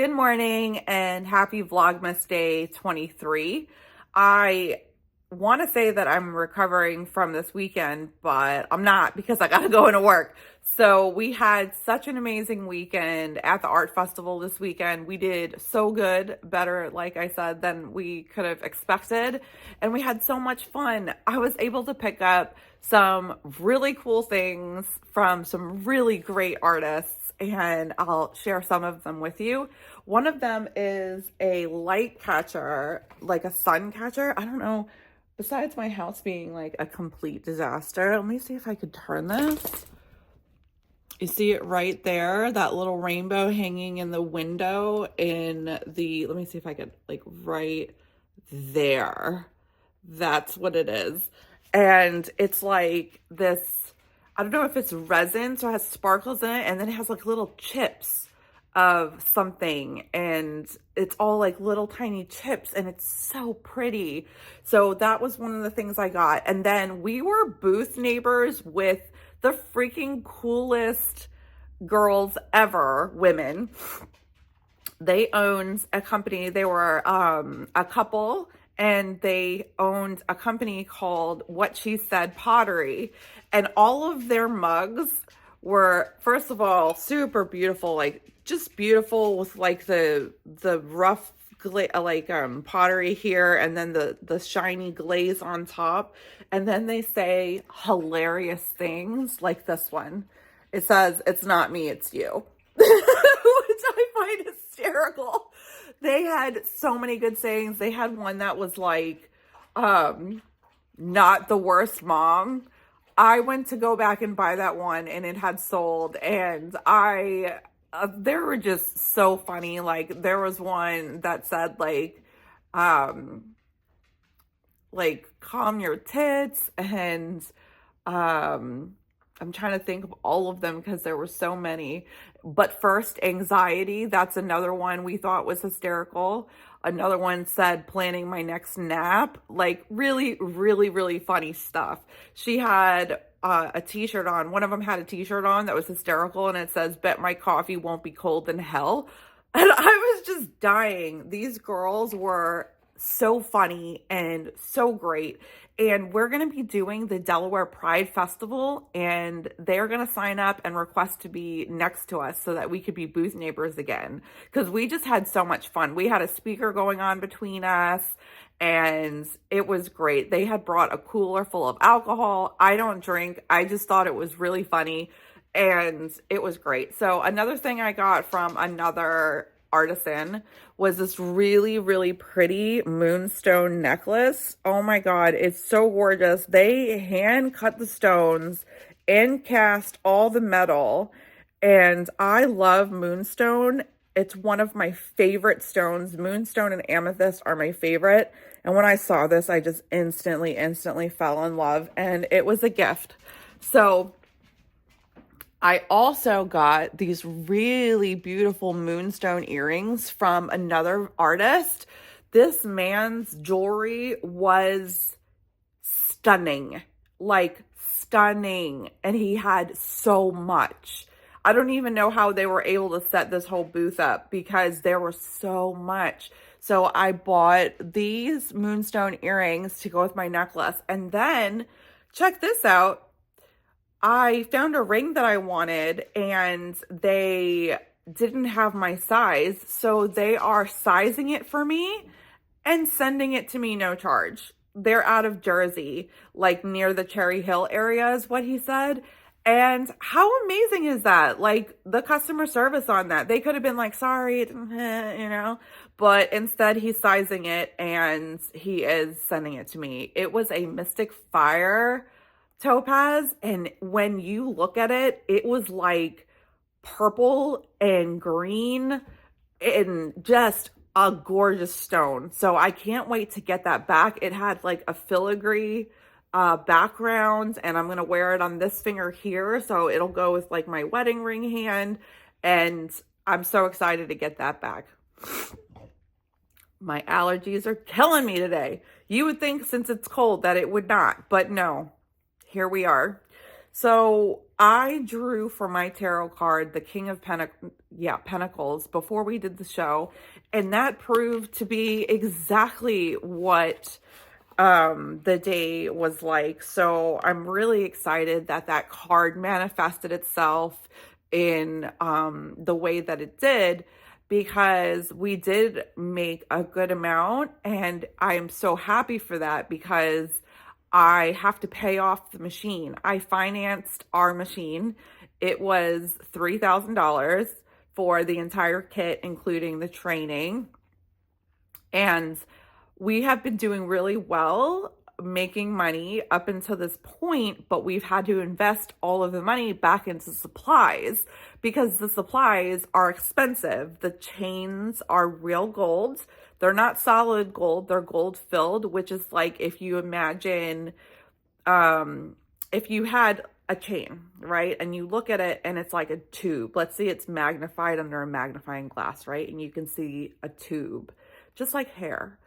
Good morning and happy Vlogmas Day 23. I want to say that I'm recovering from this weekend, but I'm not because I got to go into work. So we had such an amazing weekend at the art festival this weekend. We did so good, better, like I said, than we could have expected. And we had so much fun. I was able to pick up some really cool things from some really great artists, and I'll share some of them with you. One of them is a light catcher, like a sun catcher. I don't know, besides my house being like a complete disaster, let me see if I could turn this. You see it right there, that little rainbow hanging in the window in the, let me see if I could, like right there. That's what it is. And it's like this, I don't know if it's resin, so it has sparkles in it, and then it has like little chips of something, and it's all like little tiny chips, and it's so pretty. So that was one of the things I got. And then we were booth neighbors with the freaking coolest girls ever, women. They owned a company. They were a couple, and they owned a company called What She Said Pottery. And all of their mugs were, first of all, super beautiful, like just beautiful with like the rough pottery here, and then the shiny glaze on top. And then they say hilarious things like this one. It says, "It's not me, it's you." Which I find hysterical. They had so many good sayings. They had one that was like, not the worst mom. I went to go back and buy that one, and it had sold, and they were just so funny. Like there was one that said like calm your tits, and I'm trying to think of all of them because there were so many. But first, anxiety, that's another one we thought was hysterical. Another one said planning my next nap. Like really, really, really funny stuff. She had a t-shirt on. One of them had a t-shirt on that was hysterical, and it says, "Bet my coffee won't be cold in hell." And I was just dying. These girls were so funny and so great. And we're going to be doing the Delaware Pride Festival, and they're going to sign up and request to be next to us so that we could be booth neighbors again, because we just had so much fun. We had a speaker going on between us, and it was great. They had brought a cooler full of alcohol. I don't drink. I just thought it was really funny, and it was great. So another thing I got from another artisan was this really, really pretty moonstone necklace. Oh my God, it's so gorgeous. They hand cut the stones and cast all the metal, and I love moonstone. It's one of my favorite stones. Moonstone and amethyst are my favorite. And when I saw this, I just instantly fell in love, and it was a gift. So I also got these really beautiful moonstone earrings from another artist. This man's jewelry was stunning, like stunning. And he had so much. I don't even know how they were able to set this whole booth up because there was so much. So I bought these moonstone earrings to go with my necklace. And then check this out. I found a ring that I wanted, and they didn't have my size, so they are sizing it for me and sending it to me no charge. They're out of Jersey, like near the Cherry Hill area is what he said. And how amazing is that? Like the customer service on that. They could have been like, sorry, you know, but instead he's sizing it and he is sending it to me. It was a Mystic Fire topaz, and when you look at it, it was like purple and green and just a gorgeous stone. So I can't wait to get that back. It had like a filigree background, and I'm gonna wear it on this finger here, so it'll go with like my wedding ring hand, and I'm so excited to get that back. My allergies are killing me today. You would think since it's cold that it would not, but no. Here we are. So I drew for my tarot card the King of Pentacles before we did the show, and that proved to be exactly what the day was like. So I'm really excited that that card manifested itself in the way that it did, because we did make a good amount, and I'm so happy for that because I have to pay off the machine. I financed our machine. It was $3,000 for the entire kit, including the training. And we have been doing really well, making money up until this point, but we've had to invest all of the money back into supplies because the supplies are expensive. The chains are real gold. They're not solid gold, they're gold filled, which is like if you imagine if you had a chain, right? And you look at it and it's like a tube. Let's say it's magnified under a magnifying glass, right? And you can see a tube, just like hair.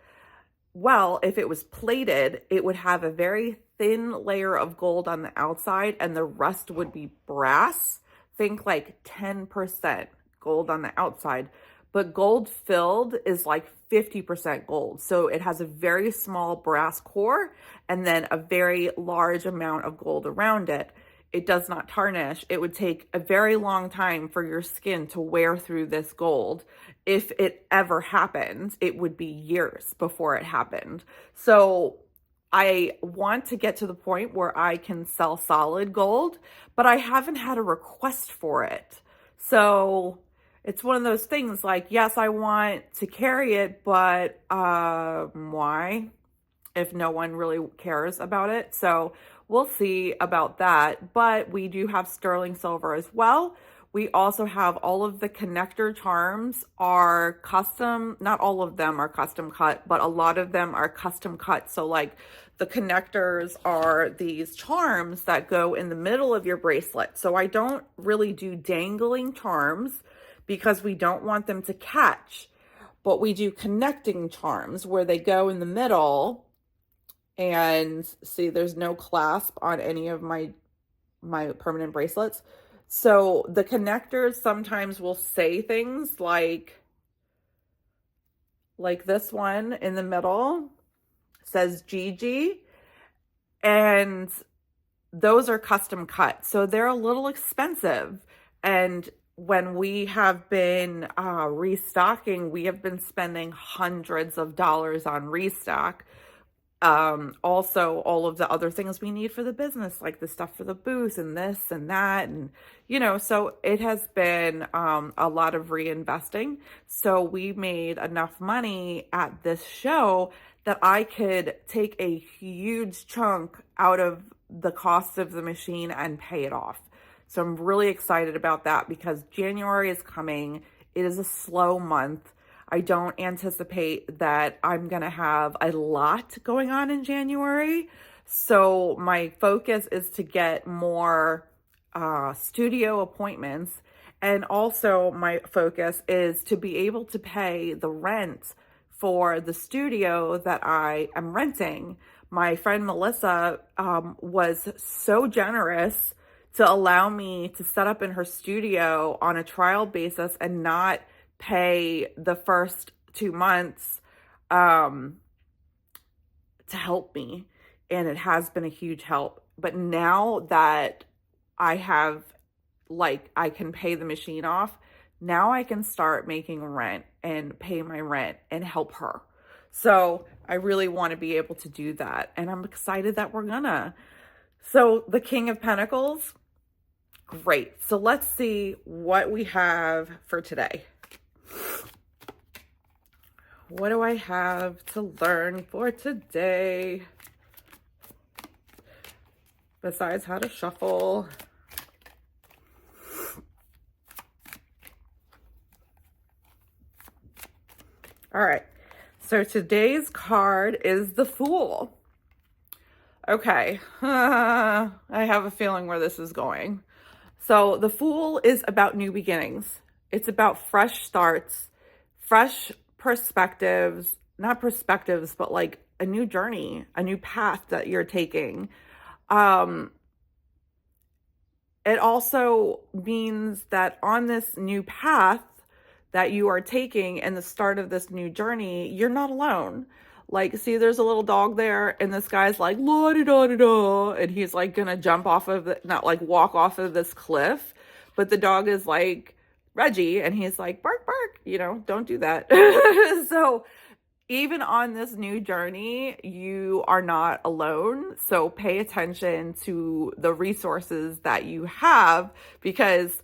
Well, if it was plated, it would have a very thin layer of gold on the outside and the rest would be brass. Think like 10% gold on the outside, but gold filled is like 50% gold. So it has a very small brass core and then a very large amount of gold around it. It does not tarnish. It would take a very long time for your skin to wear through this gold. If it ever happened, it would be years before it happened. So I want to get to the point where I can sell solid gold, but I haven't had a request for it. So it's one of those things like, yes, I want to carry it, but why? If no one really cares about it. So we'll see about that. But we do have sterling silver as well. We also have all of the connector charms are custom. Not all of them are custom cut, but a lot of them are custom cut. So like the connectors are these charms that go in the middle of your bracelet. So I don't really do dangling charms because we don't want them to catch, but we do connecting charms where they go in the middle. And see, there's no clasp on any of my permanent bracelets. So the connectors sometimes will say things like this one in the middle says Gigi, and those are custom cut. So they're a little expensive. And when we have been restocking, we have been spending hundreds of dollars on restock. Also all of the other things we need for the business, like the stuff for the booth and this and that. And, so it has been, a lot of reinvesting. So we made enough money at this show that I could take a huge chunk out of the cost of the machine and pay it off. So I'm really excited about that because January is coming. It is a slow month. I don't anticipate that I'm going to have a lot going on in January. So my focus is to get more studio appointments. And also my focus is to be able to pay the rent for the studio that I am renting. My friend Melissa was so generous to allow me to set up in her studio on a trial basis and not pay the first 2 months to help me. And it has been a huge help. But now that I have, I can pay the machine off, now I can start making rent and pay my rent and help her. So I really want to be able to do that. And I'm excited that we're gonna. So the King of Pentacles, great. So let's see what we have for today. What do I have to learn for today? Besides how to shuffle. All right. So today's card is the Fool. Okay. I have a feeling where this is going. So the Fool is about new beginnings. It's about fresh starts, fresh perspectives, not perspectives, but like a new journey, a new path that you're taking. it also means that on this new path that you are taking and the start of this new journey, you're not alone. Like, see, there's a little dog there, and this guy's like, la da da da da, and he's like gonna jump off of the, not like walk off of this cliff, but the dog is like Reggie, and he's like, bark, bark, you know, don't do that. So, even on this new journey, you are not alone. So, pay attention to the resources that you have, because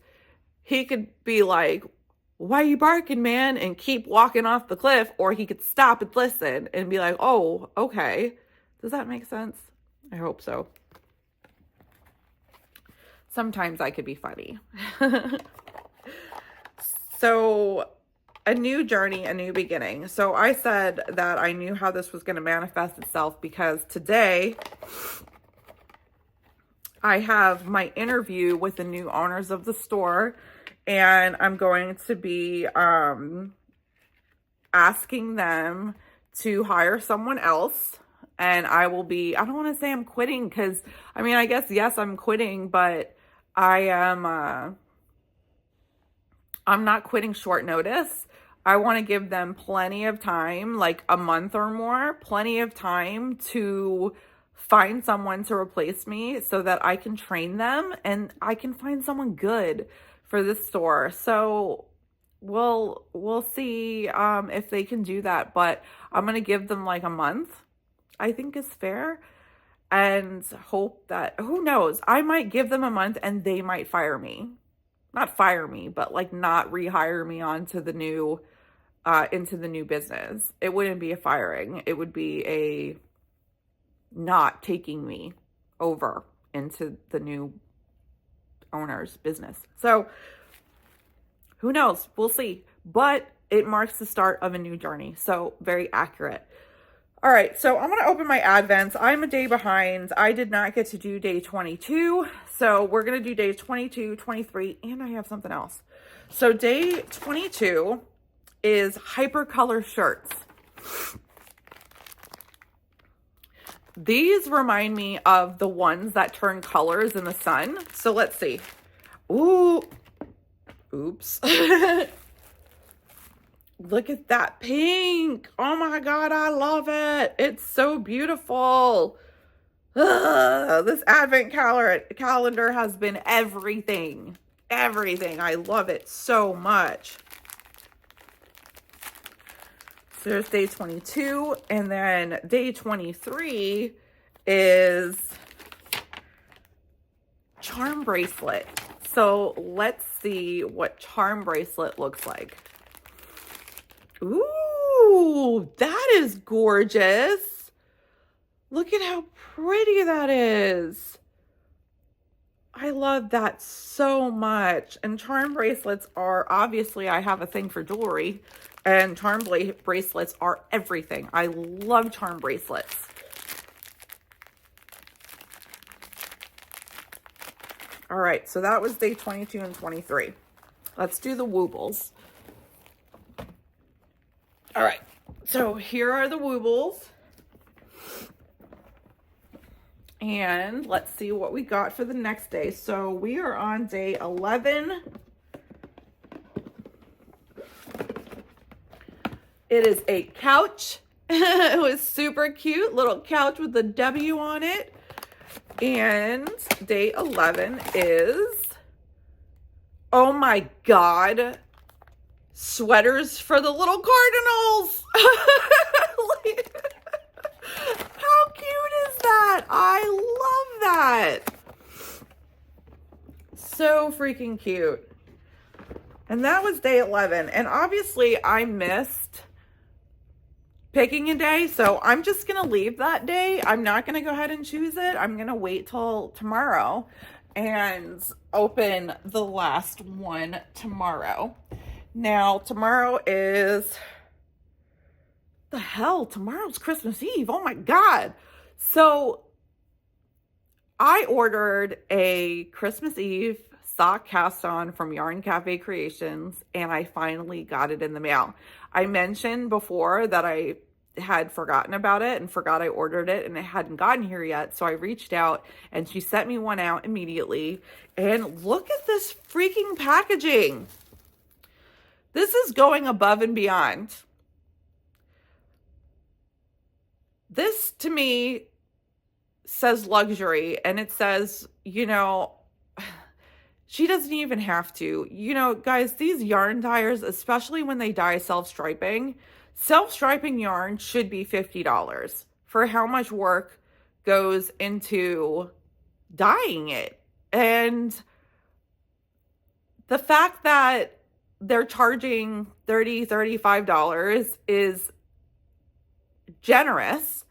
he could be like, why are you barking, man? And keep walking off the cliff. Or he could stop and listen and be like, oh, okay. Does that make sense? I hope so. Sometimes I could be funny. So, a new journey, a new beginning. So I said that I knew how this was going to manifest itself because today I have my interview with the new owners of the store, and I'm going to be asking them to hire someone else. And I will be, I don't want to say I'm quitting, because I mean, I guess, yes, I'm quitting, but I am, I'm not quitting short notice. I want to give them plenty of time, like a month or more, plenty of time to find someone to replace me so that I can train them and I can find someone good for this store. So we'll see if they can do that, but I'm going to give them like a month, I think is fair, and hope that, who knows, I might give them a month and they might fire me. Not fire me, but like not rehire me onto the new, into the new business. It wouldn't be a firing. It would be a not taking me over into the new owner's business. So who knows? We'll see. But it marks the start of a new journey. So very accurate. All right, so I'm going to open my advents. I'm a day behind. I did not get to do day 22. So we're going to do days 22, 23, and I have something else. So day 22 is hypercolor shirts. These remind me of the ones that turn colors in the sun. So let's see. Ooh. Oops. Look at that pink. Oh my God, I love it. It's so beautiful. Ugh, this advent calendar has been everything. Everything. I love it so much. So there's day 22, and then day 23 is charm bracelet. So let's see what charm bracelet looks like. Ooh, that is gorgeous. Look at how pretty that is. I love that so much. And charm bracelets are, obviously, I have a thing for jewelry, and charm bracelets are everything. I love charm bracelets. All right, so that was day 22 and 23. Let's do the woobles. All right, so here are the woobles. And let's see what we got for the next day. So we are on day 11. It is a couch. It was super cute, little couch with a W on it. And day 11 is, oh my God, sweaters for the little cardinals. How cute is that? I love that. So freaking cute. And that was day 11. And obviously I missed picking a day, so I'm just gonna leave that day. I'm not gonna go ahead and choose it. I'm gonna wait till tomorrow and open the last one tomorrow. Now, tomorrow is, the hell, tomorrow's Christmas Eve. Oh my God. So I ordered a Christmas Eve sock cast on from Yarn Cafe Creations, and I finally got it in the mail. I mentioned before that I had forgotten about it and forgot I ordered it and it hadn't gotten here yet. So I reached out and she sent me one out immediately. And look at this freaking packaging. This is going above and beyond. This to me says luxury, and it says, you know, she doesn't even have to. You know, guys, these yarn dyers, especially when they dye self-striping yarn should be $50 for how much work goes into dyeing it. And the fact that they're charging $30, $35 is generous.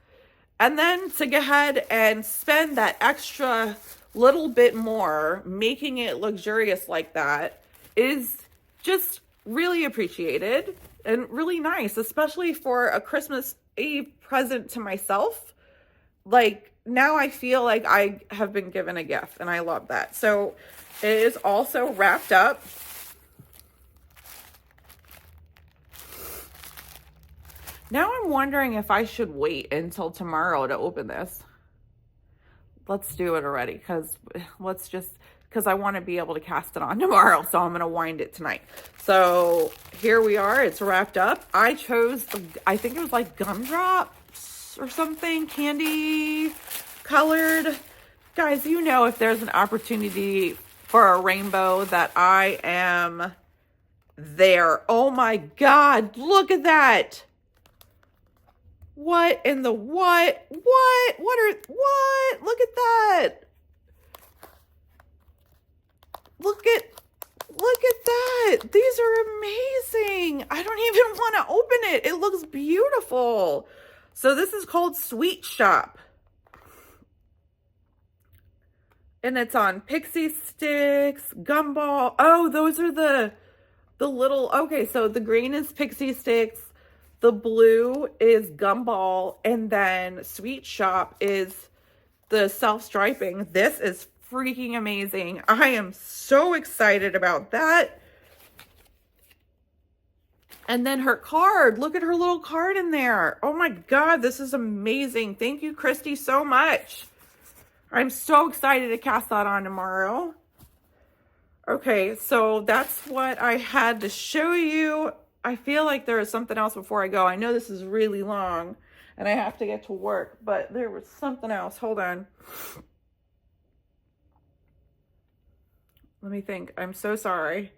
And then to go ahead and spend that extra little bit more making it luxurious like that is just really appreciated and really nice, especially for a Christmas Eve present to myself. Like, now I feel like I have been given a gift, and I love that. So it is also wrapped up. Now I'm wondering if I should wait until tomorrow to open this. Let's do it already, because I want to be able to cast it on tomorrow, so I'm going to wind it tonight. So here we are. It's wrapped up. I chose, I think it was like gumdrops or something, candy colored. Guys, you know, if there's an opportunity for a rainbow, that I am there. Oh my God, look at that. What in the what? What? Look at that. Look at that. These are amazing. I don't even want to open it. It looks beautiful. So this is called Sweet Shop. And it's on pixie sticks, gumball. Oh, those are the little, okay, so the green is pixie sticks. The blue is gumball, and then Sweet Shop is the self-striping. This is freaking amazing. I am so excited about that. And then her card. Look at her little card in there. Oh my God, this is amazing. Thank you, Christy, so much. I'm so excited to cast that on tomorrow. Okay, so that's what I had to show you. I feel like there is something else before I go. I know this is really long and I have to get to work, but there was something else. Hold on. Let me think. I'm so sorry.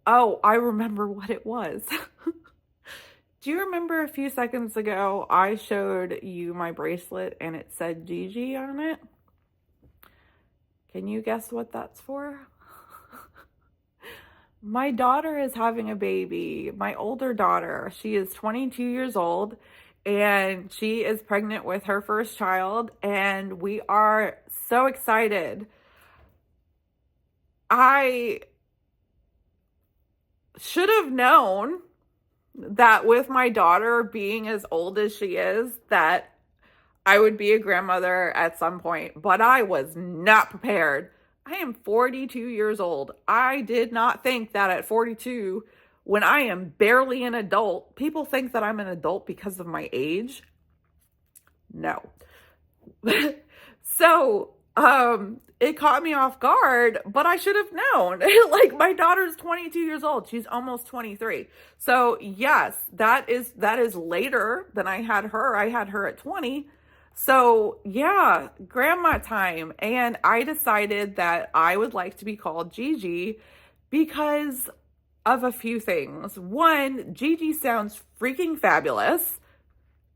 Oh, I remember what it was. Do you remember a few seconds ago, I showed you my bracelet and it said Gigi on it? Can you guess what that's for? My daughter is having a baby, my older daughter. She is 22 years old and she is pregnant with her first child, and we are so excited. I should have known that with my daughter being as old as she is, that I would be a grandmother at some point, but I was not prepared. I am 42 years old. I did not think that at 42, when I am barely an adult, people think that I'm an adult because of my age. No. So, it caught me off guard, but I should have known. Like, my daughter's 22 years old. She's almost 23. So yes, that is later than I had her. I had her at 20. So yeah, grandma time. And I decided that I would like to be called Gigi because of a few things. One, Gigi sounds freaking fabulous,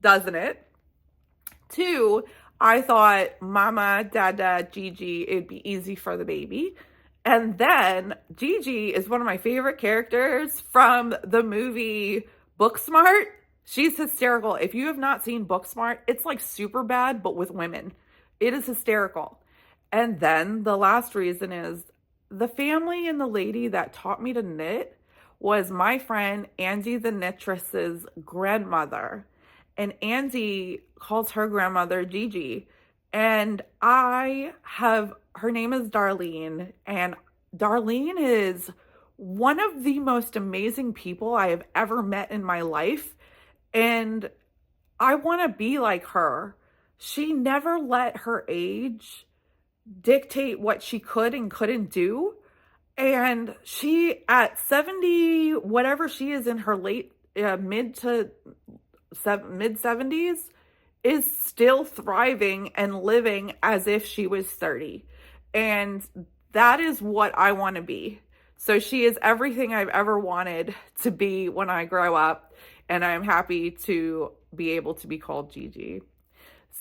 doesn't it? Two, I thought Mama, Dada, Gigi, it'd be easy for the baby. And then Gigi is one of my favorite characters from the movie Booksmart. She's hysterical. If you have not seen Booksmart, it's like Superbad, but with women. It is hysterical. And then the last reason is the family and the lady that taught me to knit was my friend Angie the knittress's grandmother. And Angie calls her grandmother Gigi. And her name is Darlene. And Darlene is one of the most amazing people I have ever met in my life. And I want to be like her. She never let her age dictate what she could and couldn't do. And she, at 70, whatever she is in her late, mid 70s, is still thriving and living as if she was 30. And that is what I want to be. So she is everything I've ever wanted to be when I grow up. And I'm happy to be able to be called Gigi.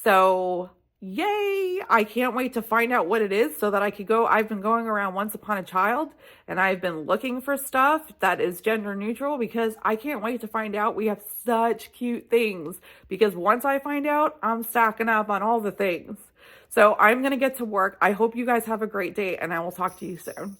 So yay! I can't wait to find out what it is so that I could go. I've been going around Once Upon a Child and I've been looking for stuff that is gender neutral because I can't wait to find out. We have such cute things because once I find out, I'm stacking up on all the things. So I'm going to get to work. I hope you guys have a great day and I will talk to you soon.